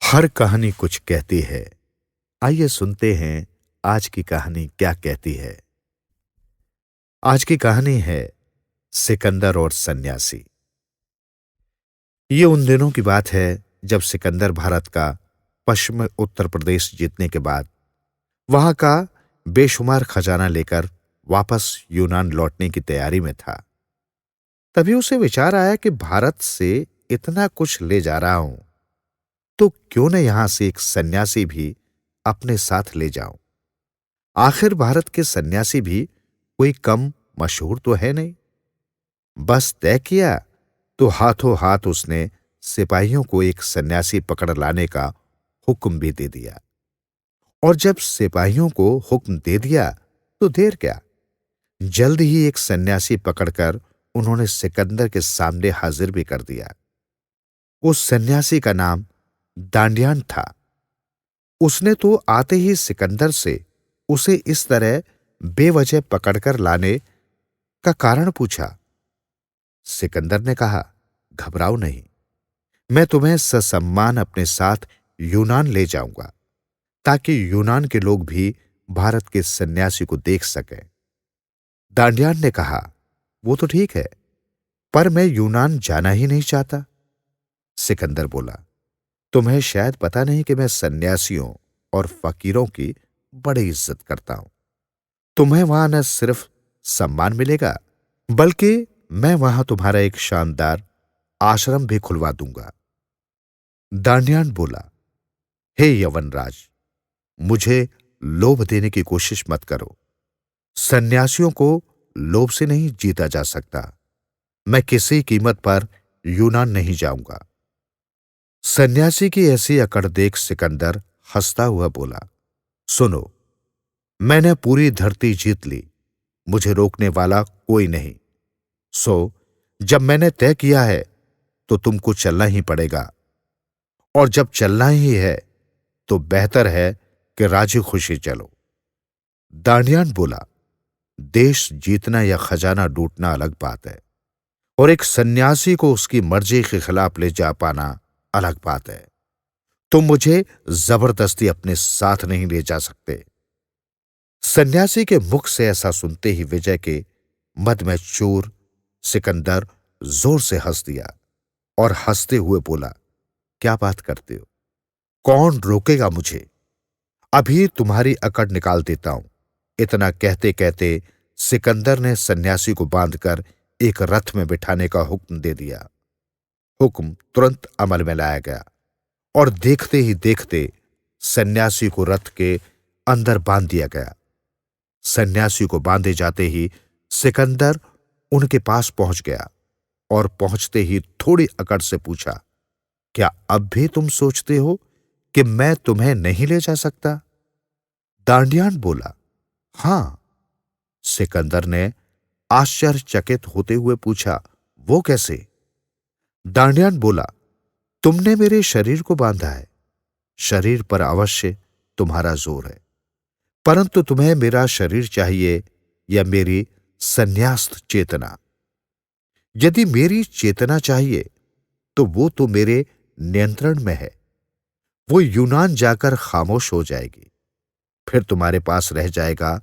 हर कहानी कुछ कहती है। आइए सुनते हैं आज की कहानी क्या कहती है। आज की कहानी है सिकंदर और सन्यासी। ये उन दिनों की बात है जब सिकंदर भारत का पश्चिम उत्तर प्रदेश जीतने के बाद वहां का बेशुमार खजाना लेकर वापस यूनान लौटने की तैयारी में था। तभी उसे विचार आया कि भारत से इतना कुछ ले जा रहा हूं तो क्यों न यहां से एक सन्यासी भी अपने साथ ले जाऊं। आखिर भारत के सन्यासी भी कोई कम मशहूर तो है नहीं। बस तय किया तो हाथों हाथ उसने सिपाहियों को एक सन्यासी पकड़ लाने का हुक्म भी दे दिया। और जब सिपाहियों को हुक्म दे दिया तो देर क्या, जल्द ही एक सन्यासी पकड़कर उन्होंने सिकंदर के सामने हाजिर भी कर दिया। उस सन्यासी का नाम दांडियान था। उसने तो आते ही सिकंदर से उसे इस तरह बेवजह पकड़कर लाने का कारण पूछा। सिकंदर ने कहा, घबराओ नहीं, मैं तुम्हें ससम्मान अपने साथ यूनान ले जाऊंगा ताकि यूनान के लोग भी भारत के सन्यासी को देख सकें। दांडियान ने कहा, वो तो ठीक है, पर मैं यूनान जाना ही नहीं चाहता। सिकंदर बोला, तुम्हें शायद पता नहीं कि मैं सन्यासियों और फकीरों की बड़ी इज्जत करता हूं। तुम्हें वहां न सिर्फ सम्मान मिलेगा बल्कि मैं वहां तुम्हारा एक शानदार आश्रम भी खुलवा दूंगा। दांडियान बोला, हे यवनराज, मुझे लोभ देने की कोशिश मत करो। सन्यासियों को लोभ से नहीं जीता जा सकता। मैं किसी कीमत पर यूनान नहीं जाऊंगा। सन्यासी की ऐसी अकड़ देख सिकंदर हंसता हुआ बोला, सुनो, मैंने पूरी धरती जीत ली, मुझे रोकने वाला कोई नहीं। सो जब मैंने तय किया है तो तुमको चलना ही पड़ेगा, और जब चलना ही है तो बेहतर है कि राजी खुशी चलो। दांडियान बोला, देश जीतना या खजाना लूटना अलग बात है, और एक सन्यासी को उसकी मर्जी के खिलाफ ले जा पाना अलग बात है। तुम मुझे जबरदस्ती अपने साथ नहीं ले जा सकते। सन्यासी के मुख से ऐसा सुनते ही विजय के मद में चूर सिकंदर जोर से हंस दिया और हंसते हुए बोला, क्या बात करते हो, कौन रोकेगा मुझे, अभी तुम्हारी अकड़ निकाल देता हूं। इतना कहते कहते सिकंदर ने सन्यासी को बांधकर एक रथ में बिठाने का हुक्म दे दिया। हुक्म तुरंत अमल में लाया गया और देखते ही देखते सन्यासी को रथ के अंदर बांध दिया गया। सन्यासी को बांधे जाते ही सिकंदर उनके पास पहुंच गया और पहुंचते ही थोड़ी अकड़ से पूछा, क्या अब भी तुम सोचते हो कि मैं तुम्हें नहीं ले जा सकता? दांडियान बोला, हां। सिकंदर ने आश्चर्यचकित होते हुए पूछा, वो कैसे? दांडियान बोला, तुमने मेरे शरीर को बांधा है, शरीर पर अवश्य तुम्हारा जोर है, परंतु तुम्हें मेरा शरीर चाहिए या मेरी संन्यास्त चेतना? यदि मेरी चेतना चाहिए तो वो तो मेरे नियंत्रण में है, वो यूनान जाकर खामोश हो जाएगी, फिर तुम्हारे पास रह जाएगा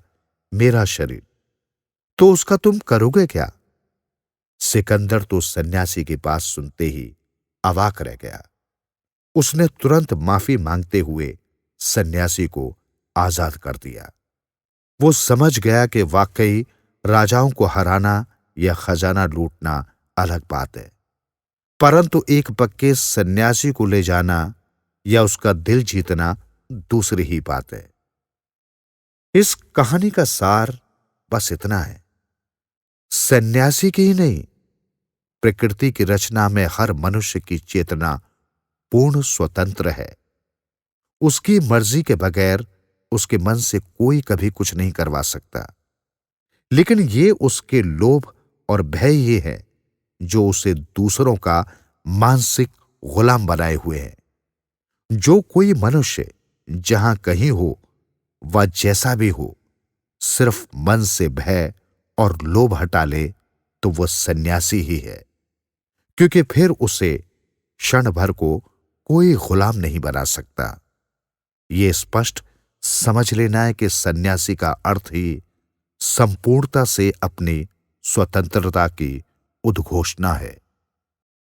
मेरा शरीर, तो उसका तुम करोगे क्या? सिकंदर तो सन्यासी की बात सुनते ही अवाक रह गया। उसने तुरंत माफी मांगते हुए सन्यासी को आजाद कर दिया। वो समझ गया कि वाकई राजाओं को हराना या खजाना लूटना अलग बात है, परंतु एक पक्के सन्यासी को ले जाना या उसका दिल जीतना दूसरी ही बात है। इस कहानी का सार बस इतना है, सन्यासी की ही नहीं, प्रकृति की रचना में हर मनुष्य की चेतना पूर्ण स्वतंत्र है। उसकी मर्जी के बगैर उसके मन से कोई कभी कुछ नहीं करवा सकता, लेकिन ये उसके लोभ और भय ही है जो उसे दूसरों का मानसिक गुलाम बनाए हुए है। जो कोई मनुष्य जहां कहीं हो वह जैसा भी हो, सिर्फ मन से भय और लोभ हटा ले तो वह सन्यासी ही है, क्योंकि फिर उसे क्षण भर को कोई गुलाम नहीं बना सकता। ये स्पष्ट समझ लेना है कि सन्यासी का अर्थ ही संपूर्णता से अपनी स्वतंत्रता की उद्घोषणा है।